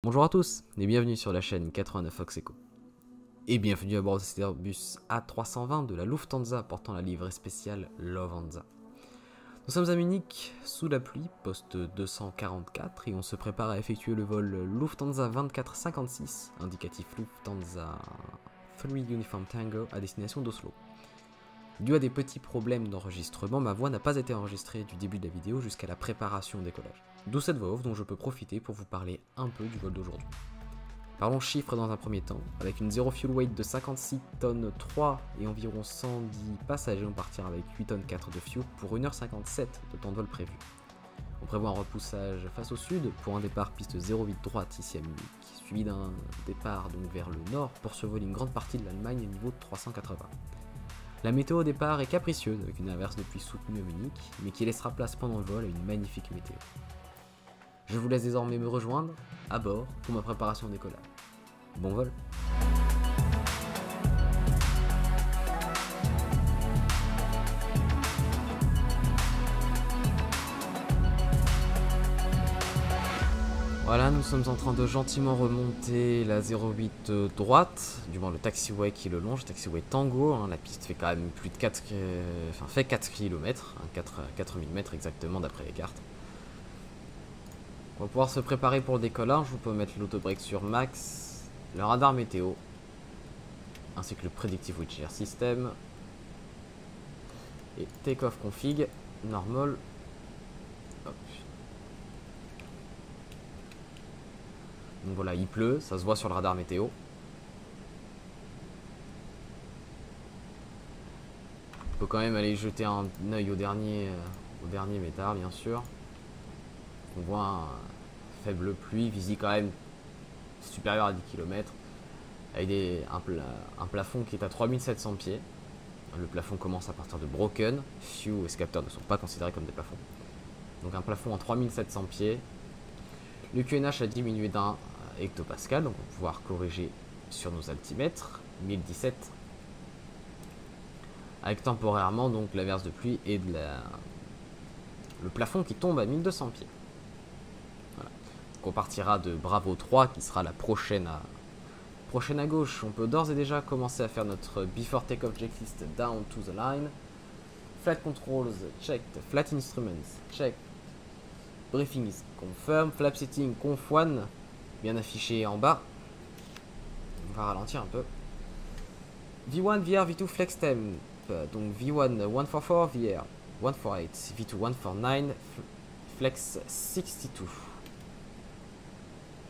Bonjour à tous et bienvenue sur la chaîne 89 Fox Echo. Et bienvenue à bord de cet Airbus A320 de la Lufthansa portant la livrée spéciale Lufthansa. Nous sommes à Munich, sous la pluie, poste 244, et on se prépare à effectuer le vol Lufthansa 2456, indicatif Lufthansa 3 Uniform Tango à destination d'Oslo. Dû à des petits problèmes d'enregistrement, ma voix n'a pas été enregistrée du début de la vidéo jusqu'à la préparation au décollage. D'où cette voix off dont je peux profiter pour vous parler un peu du vol d'aujourd'hui. Parlons chiffres dans un premier temps. Avec une zero fuel weight de 56 tonnes 3 et environ 110 passagers, on partira avec 8 tonnes 4 de fuel pour 1h57 de temps de vol prévu. On prévoit un repoussage face au sud pour un départ piste 08 droite ici à Munich, suivi d'un départ donc vers le nord pour survoler une grande partie de l'Allemagne au niveau de 380. La météo au départ est capricieuse avec une averse de pluie soutenue à Munich, mais qui laissera place pendant le vol à une magnifique météo. Je vous laisse désormais me rejoindre à bord pour ma préparation au décollage. Bon vol! Voilà, nous sommes en train de gentiment remonter la 08 droite, du moins le taxiway qui le longe, taxiway Tango, hein, la piste fait quand même plus de 4 km, hein, 4000 mètres exactement d'après les cartes. On va pouvoir se préparer pour le décollage, vous pouvez mettre l'autobreak sur max, le radar météo, ainsi que le Predictive Witcher System, et take-off config, normal. Hop. Donc voilà, il pleut, ça se voit sur le radar météo. On peut quand même aller jeter un œil au dernier métard, bien sûr. On voit un faible pluie, visée quand même supérieure à 10 km, avec un plafond qui est à 3700 pieds. Le plafond commence à partir de Broken, Few et Scapter ne sont pas considérés comme des plafonds. Donc un plafond en 3700 pieds. Le QNH a diminué d'1 hectopascal, donc on va pouvoir corriger sur nos altimètres, 1017, avec temporairement donc l'averse de pluie et le plafond qui tombe à 1200 pieds. Voilà. Donc on partira de Bravo 3 qui sera la prochaine à gauche. On peut d'ores et déjà commencer à faire notre Before Takeoff checklist down to the line. Flat controls checked, flat instruments checked. Briefing is confirmed, flap setting conf 1, bien affiché en bas. On va ralentir un peu. V1, VR, V2, flex temp. Donc V1 144, VR 148, V2 149, flex 62.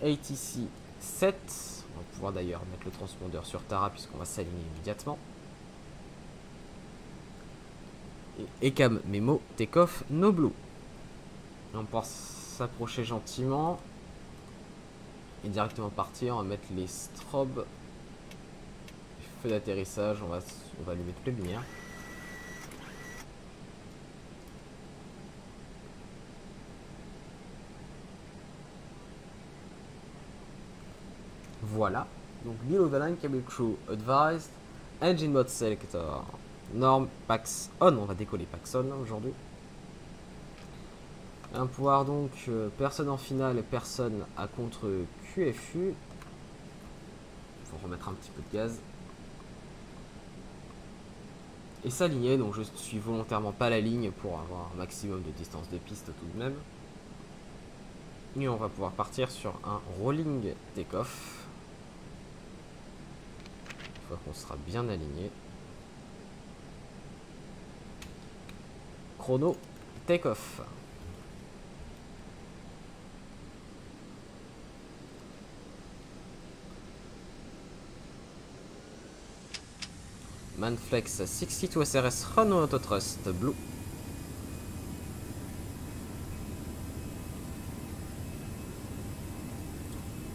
ATC 7. On va pouvoir d'ailleurs mettre le transpondeur sur Tara puisqu'on va s'aligner immédiatement. Et ECAM Memo, takeoff, no blue. On va s'approcher gentiment et directement partir. On va mettre les strobes, feu d'atterrissage. On va allumer toutes les lumières. Voilà. Donc below the line cable crew advised. Engine mode selector. Norm Pax on. On va décoller Pax on aujourd'hui. Un pouvoir donc personne en finale et personne à contre QFU. Il faut remettre un petit peu de gaz. Et s'aligner, donc je suis volontairement pas la ligne pour avoir un maximum de distance de piste tout de même. Et on va pouvoir partir sur un rolling take-off. Une fois qu'on sera bien aligné. Chrono take-off. Manflex 62 SRS Run Auto Thrust Blue.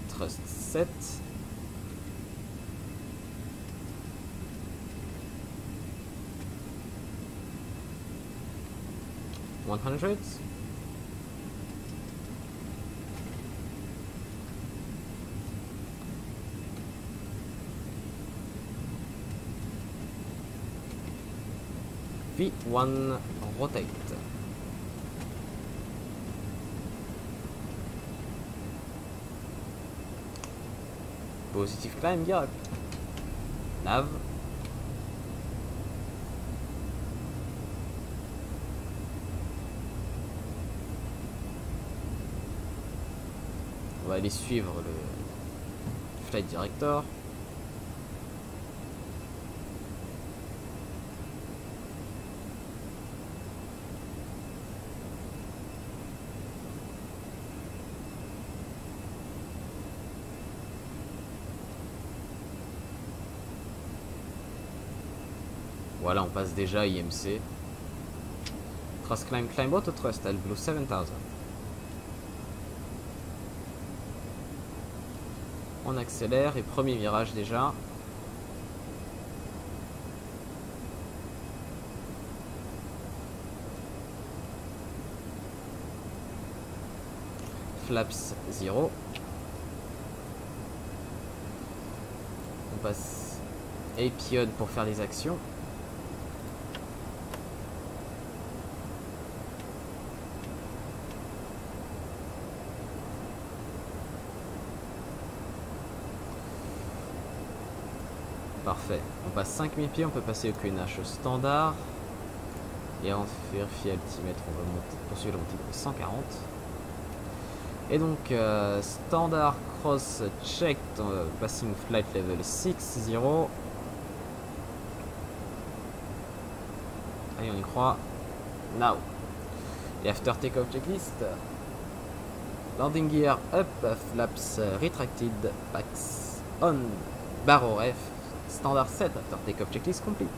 Thrust 7. $100. V1 rotate. Positive climb direct. Nav. On va aller suivre le flight director. Voilà, on passe déjà IMC. Cross climb, climb auto thrust, Blue 7000. On accélère et premier virage déjà. Flaps 0. On passe APOD pour faire les actions. Parfait. On passe 5000 pieds, on peut passer au QNH standard. Et avant de vérifier l'altimètre, on va poursuivre la montée de 140. Et donc, standard cross checked, passing flight level 60. Allez, on y croit. Now. Et after takeoff checklist. Landing gear up, flaps retracted, packs on, barreau ref. Standard 7 after takeoff checklist complete.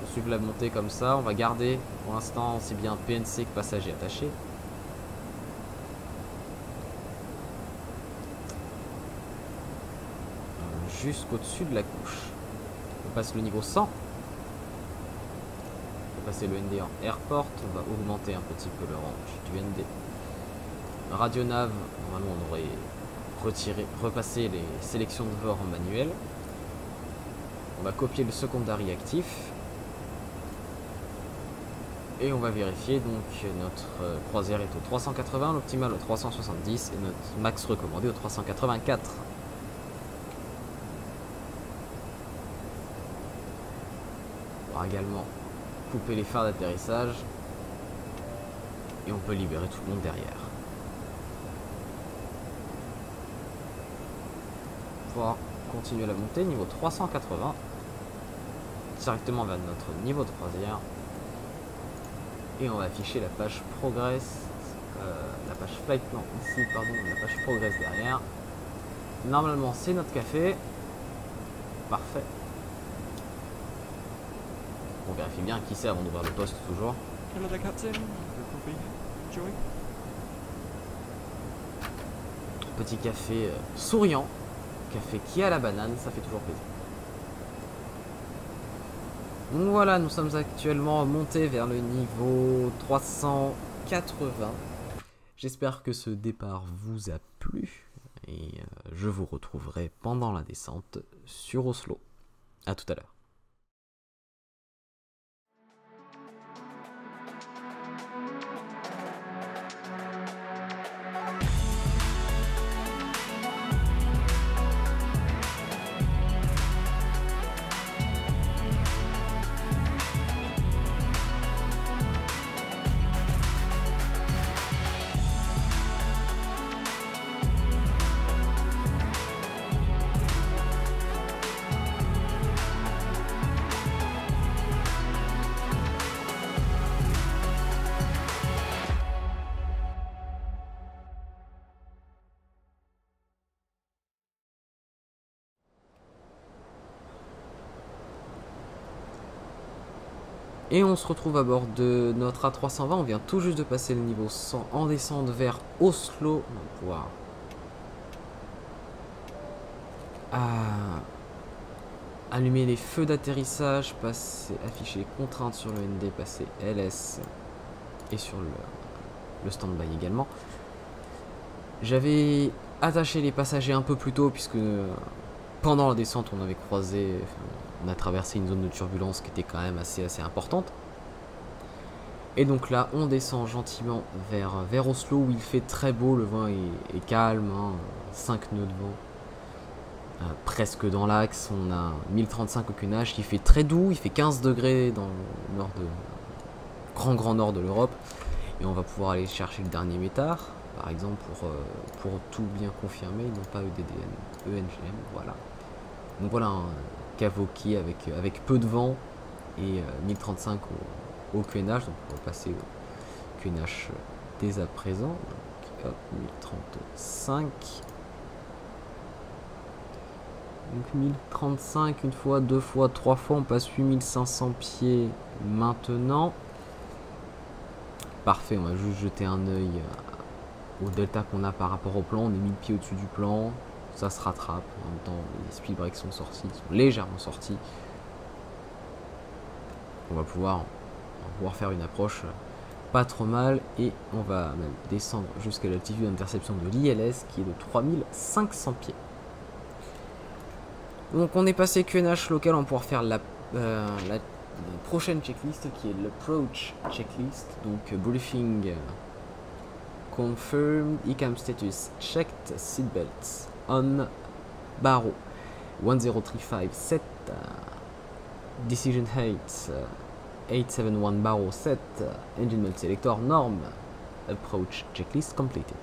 On suit la montée comme ça, on va garder pour l'instant aussi bien PNC que passager attaché. Jusqu'au-dessus de la couche. On passe le niveau 100. On va passer le ND en airport, on va augmenter un petit peu le range du ND. Radio nav, normalement on aurait repasser les sélections de VOR en manuel. On va copier le secondary actif et on va vérifier. Donc notre croisière est au 380, l'optimal au 370 et notre max recommandé au 384. On va également couper les phares d'atterrissage et on peut libérer tout le monde derrière. Continuer la montée, niveau 380, directement vers notre niveau de croisière, et on va afficher la page progress, la page flight plan ici, pardon, la page progress derrière. Normalement c'est notre café, parfait. On vérifie bien qui c'est avant d'ouvrir le poste toujours. Petit café souriant. Café qui a la banane, ça fait toujours plaisir. Donc voilà, nous sommes actuellement montés vers le niveau 380. J'espère que ce départ vous a plu et je vous retrouverai pendant la descente sur Oslo. À tout à l'heure. Et on se retrouve à bord de notre A320, on vient tout juste de passer le niveau 100 en descente vers Oslo. On va pouvoir allumer les feux d'atterrissage, afficher les contraintes sur le ND, passer LS et sur le stand-by également. J'avais attaché les passagers un peu plus tôt puisque pendant la descente on avait on a traversé une zone de turbulence qui était quand même assez importante. Et donc là, on descend gentiment vers Oslo où il fait très beau, le vent est calme, hein, 5 nœuds de vent, presque dans l'axe. On a 1035 au Cunach, il fait très doux, il fait 15 degrés dans le nord de, grand nord de l'Europe. Et on va pouvoir aller chercher le dernier métard, par exemple, pour tout bien confirmer, non pas EDDN, ENGM, voilà. Donc voilà un Kavoki avec peu de vent et 1035 au QNH, donc on va passer au QNH dès à présent. Donc hop, 1035. Donc 1035 une fois, deux fois, trois fois, on passe 8500 pieds maintenant. Parfait, on va juste jeter un œil au delta qu'on a par rapport au plan. On est 1000 pieds au-dessus du plan, ça se rattrape. En même temps, les speed breaks sont sortis, sont légèrement sortis. On va pouvoir faire une approche pas trop mal et on va même descendre jusqu'à l'altitude d'interception de l'ILS qui est de 3500 pieds. Donc on est passé QNH local, on va pouvoir faire la prochaine checklist qui est l'approach checklist. Donc briefing confirmed, ICAM status checked, seatbelts on, barreau 10357, decision height 871 barreau 7, engine mode selector norm, approach checklist completed.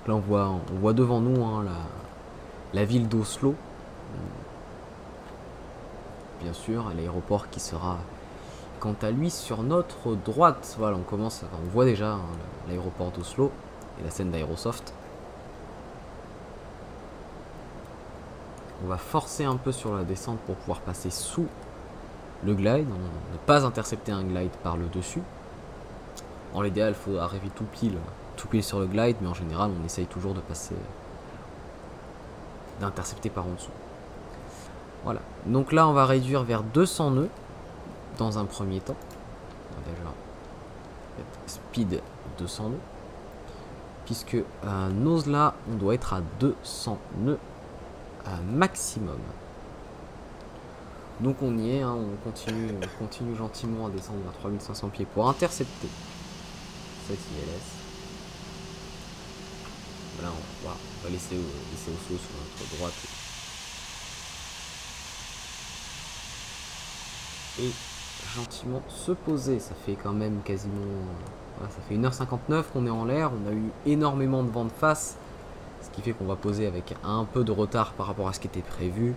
Là on voit devant nous hein, la ville d'Oslo, bien sûr, l'aéroport qui sera quant à lui sur notre droite. Voilà, on voit déjà hein, l'aéroport d'Oslo et la scène d'Aerosoft. On va forcer un peu sur la descente pour pouvoir passer sous le glide, ne pas intercepter un glide par le dessus. En l'idéal, il faut arriver tout pile sur le glide, mais en général, on essaye toujours de passer, d'intercepter par en dessous. Voilà, donc là, on va réduire vers 200 nœuds dans un premier temps. On va déjà mettre speed 200 nœuds, puisque nose là, on doit être à 200 nœuds maximum. Donc on y est, hein, on continue gentiment à descendre à 3500 pieds pour intercepter cette ILS. Là on va laisser Oslo sur notre droite et gentiment se poser. Ça fait quand même quasiment, voilà, ça fait 1h59 qu'on est en l'air. On a eu énormément de vent de face, ce qui fait qu'on va poser avec un peu de retard par rapport à ce qui était prévu.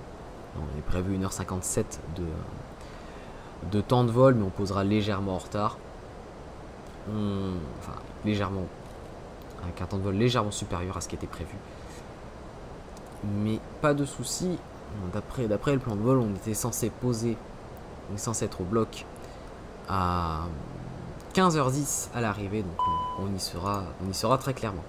On est prévu 1h57 de temps de vol, mais on posera légèrement en retard. Enfin, légèrement, avec un temps de vol légèrement supérieur à ce qui était prévu. Mais pas de souci. D'après le plan de vol, on était censé poser, on est censé être au bloc à 15h10 à l'arrivée, donc on y sera très clairement.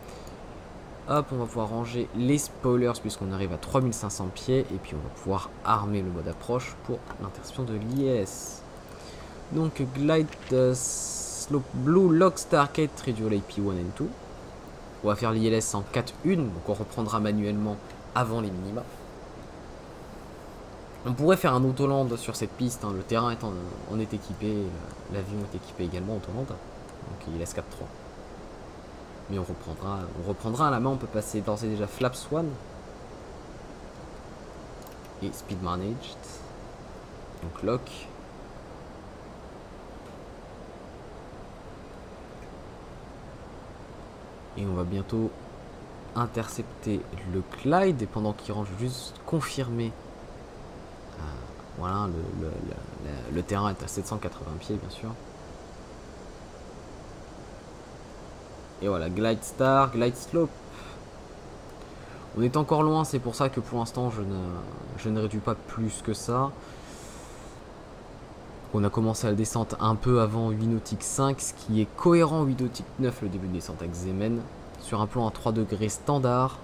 Hop, on va pouvoir ranger les spoilers puisqu'on arrive à 3500 pieds et puis on va pouvoir armer le mode approche pour l'interception de l'IS. Donc glide slope blue lock star Kate Redual AP1 and 2. On va faire l'ILS en 4-1, donc on reprendra manuellement avant les minima. On pourrait faire un autoland sur cette piste, hein, le terrain en est équipé, l'avion est équipé également autoland, donc ILS 4-3. Mais on reprendra à la main, on peut passer d'ores et déjà flaps 1 et speed managed, donc lock. Et on va bientôt intercepter le glide, et pendant qu'il range, juste confirmer. Voilà, le terrain est à 780 pieds bien sûr. Et voilà, glide star, glide slope. On est encore loin, c'est pour ça que pour l'instant je ne réduis pas plus que ça. On a commencé la descente un peu avant 8 nautique 5, ce qui est cohérent 8 nautique 9, le début de descente avec Zemen, sur un plan à 3 degrés standard.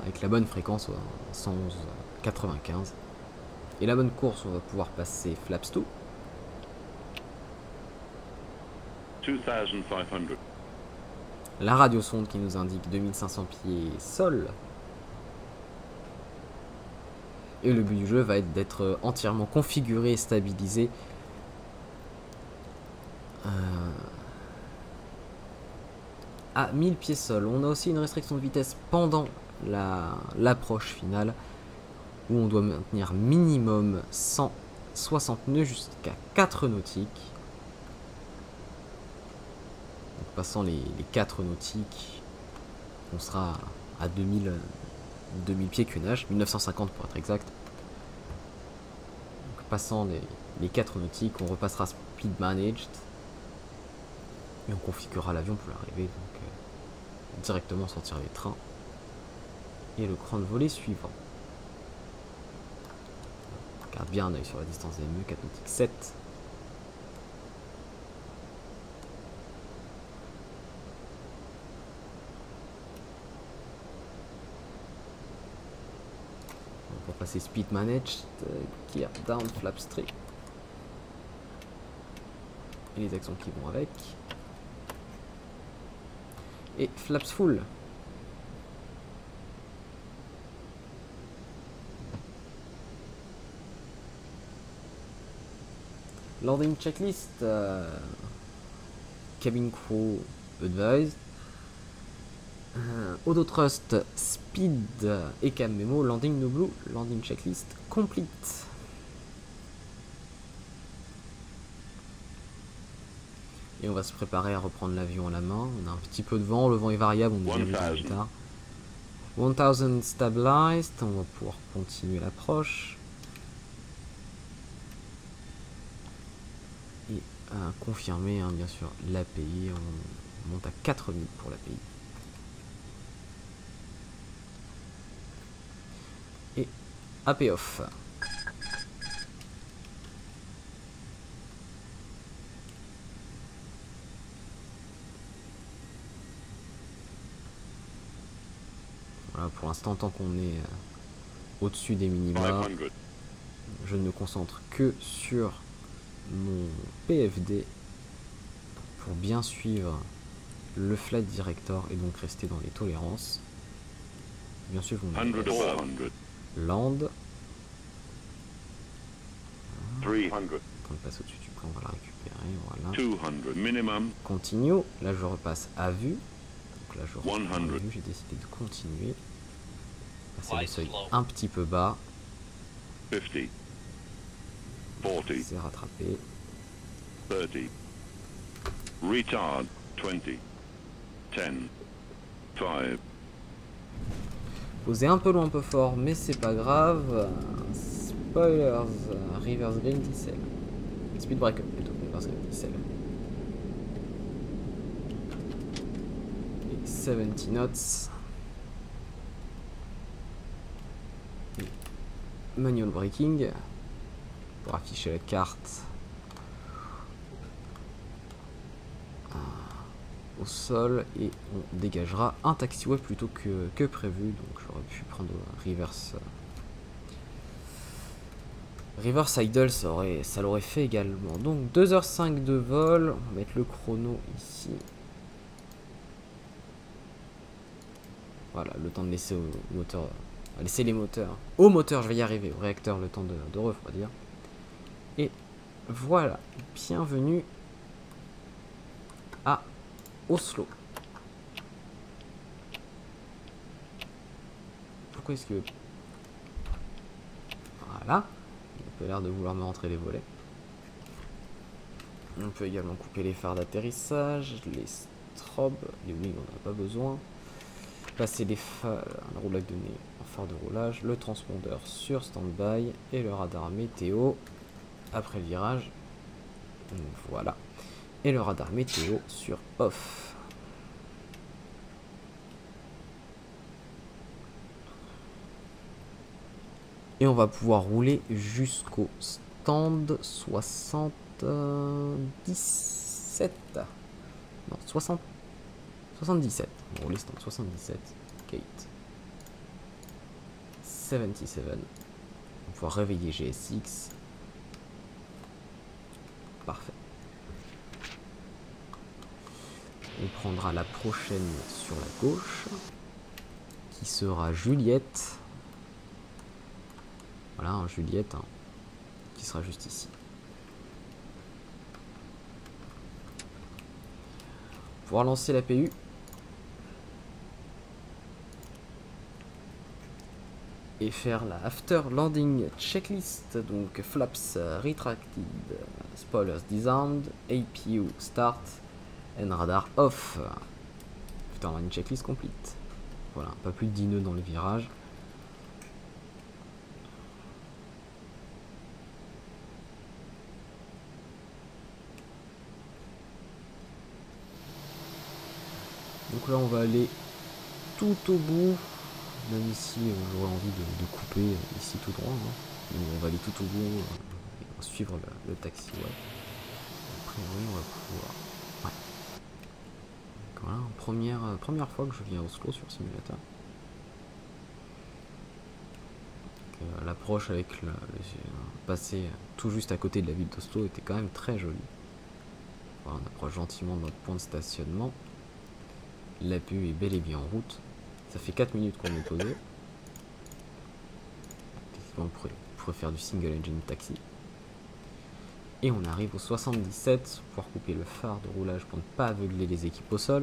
Avec la bonne fréquence 111,95. Et la bonne course, on va pouvoir passer flaps 2. 2500. La radiosonde qui nous indique 2500 pieds sol. Et le but du jeu va être d'être entièrement configuré et stabilisé à 1000 pieds sol. On a aussi une restriction de vitesse pendant l'approche finale, où on doit maintenir minimum 160 nœuds jusqu'à 4 nautiques. Donc, passant les 4 nautiques, on sera à 2000 pieds cunage, 1950 pour être exact. Donc, passant les 4 nautiques, on repassera speed managed et on configurera l'avion pour l'arrivée, donc directement sortir les trains et le cran de volée suivant. On garde bien un œil sur la distance des nœuds, 4 nautiques 7. Pour passer speed managed, gear down, flaps 3 et les actions qui vont avec, et flaps full. Landing checklist, cabin crew advised, auto thrust, speed et cam memo, landing no blue, landing checklist complete. Et on va se préparer à reprendre l'avion à la main. On a un petit peu de vent, le vent est variable, on est bien plus tard. 1000 stabilized, on va pouvoir continuer l'approche. Et confirmer, hein, bien sûr, l'API, on monte à 4000 pour l'API. Et AP off. Voilà, pour l'instant, tant qu'on est au-dessus des minima, je ne me concentre que sur mon PFD pour bien suivre le flight director et donc rester dans les tolérances. Bien sûr, vous m'avez land. Quand on passe au-dessus du plan, on va la récupérer. Voilà. Continue. Là, je repasse à vue. Donc là, je repasse à vue. J'ai décidé de continuer. Passer le seuil un petit peu bas. 50. 40. C'est rattrapé. 30. Retard. 20. 10. 5. Posé un peu loin, un peu fort, mais c'est pas grave. Spoilers, reverse green diesel. Speed break up plutôt, reverse green diesel. Et 70 knots. Et manual braking. Pour afficher la carte. Au sol, et on dégagera un taxiway plutôt que prévu, donc j'aurais pu prendre reverse idle, ça l'aurait fait également. Donc 2h05 de vol, on va mettre le chrono ici. Voilà, le temps de laisser au moteur, laisser les moteurs, au moteur, je vais y arriver, au réacteur, le temps de refroidir. Et voilà, bienvenue à Oslo. Pourquoi est-ce que... Voilà. Il a l'air de vouloir me rentrer les volets. On peut également couper les phares d'atterrissage, les strobes, les wings on n'a pas besoin. Passer les phares, un roulage de nez en phare de roulage, le transpondeur sur stand-by et le radar météo après le virage. Donc, voilà. Et le radar météo sur off. Et on va pouvoir rouler jusqu'au stand 77. Non, 77. On va rouler stand 77. Gate 77. On va pouvoir réveiller GSX. Parfait. On prendra la prochaine sur la gauche, qui sera Juliette. Voilà, hein, Juliette, hein, qui sera juste ici. Pouvoir lancer la PU. Et faire la After Landing Checklist. Donc Flaps Retracted, Spoilers Disarmed, APU Start, and Radar Off. Putain, on a une checklist complète. Voilà, pas plus de 10 nœuds dans le virage. Donc là on va aller tout au bout, même ici j'aurais envie de couper ici tout droit, hein. Mais on va aller tout au bout et on va suivre le taxi, ouais. A priori on va pouvoir... Ouais. Voilà, première fois que je viens à Oslo sur simulateur. L'approche avec le passé tout juste à côté de la ville d'Oslo était quand même très jolie. Voilà, on approche gentiment de notre point de stationnement. L'APU est bel et bien en route. Ça fait 4 minutes qu'on est posé. On pourrait faire du single engine taxi. Et on arrive au 77 pour pouvoir couper le phare de roulage pour ne pas aveugler les équipes au sol.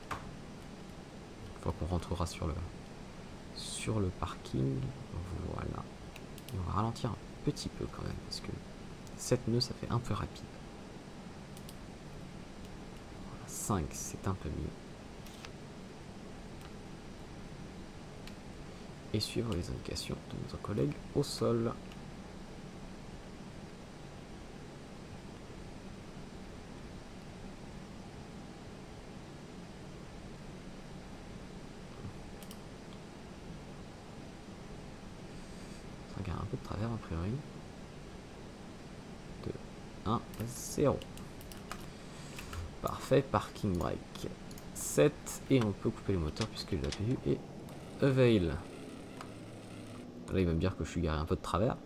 Une fois qu'on rentrera sur le parking. Voilà. Et on va ralentir un petit peu quand même parce que 7 nœuds ça fait un peu rapide. 5 c'est un peu mieux. Et suivre les indications de notre collègue au sol. On regarde un peu de travers a priori. 2, 1, 0. Parfait, parking brake 7 et on peut couper le moteur puisque l'APU est avail. Là il va me dire que je suis garé un peu de travers.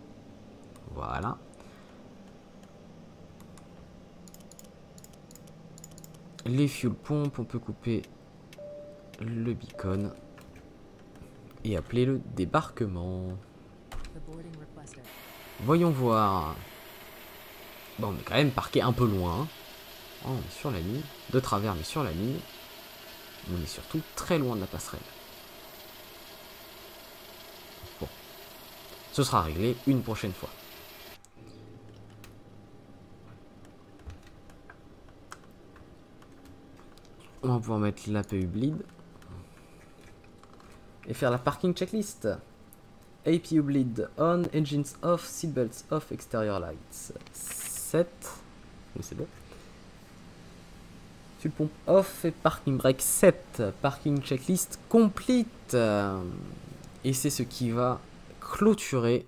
Voilà. Les fuel pompes, on peut couper le beacon et appeler le débarquement. Voyons voir. Bon, on est quand même parqué un peu loin. Oh, on est sur la ligne, de travers mais sur la ligne. On est surtout très loin de la passerelle. Bon, ce sera réglé une prochaine fois. On va pouvoir mettre l'APU bleed et faire la parking checklist. APU bleed on, engines off, seatbelts off, exterior lights 7. Oui, c'est bon. Fuel pompe off et parking brake 7. Parking checklist complete. Et c'est ce qui va clôturer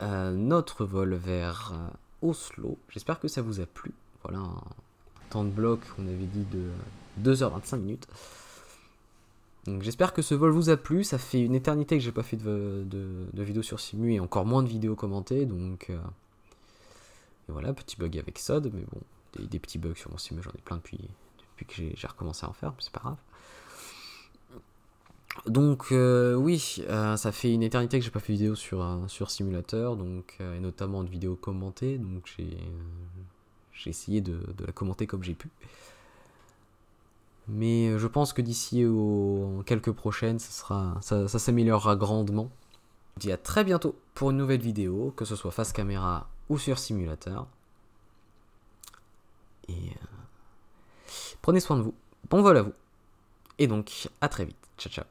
notre vol vers Oslo. J'espère que ça vous a plu. Voilà un temps de bloc, on avait dit de 2h25 minutes. Donc j'espère que ce vol vous a plu. Ça fait une éternité que j'ai pas fait de vidéo sur Simu et encore moins de vidéos commentées. Donc et voilà, petit bug avec Sod, mais bon, des petits bugs sur mon Simu, j'en ai plein depuis que j'ai recommencé à en faire, mais c'est pas grave. Donc oui, ça fait une éternité que j'ai pas fait de vidéo sur simulateur, donc et notamment de vidéos commentées, donc j'ai essayé de la commenter comme j'ai pu. Mais je pense que d'ici aux quelques prochaines, ça s'améliorera grandement. Je vous dis à très bientôt pour une nouvelle vidéo, que ce soit face caméra ou sur simulateur. Et prenez soin de vous, bon vol à vous, et donc à très vite, ciao ciao.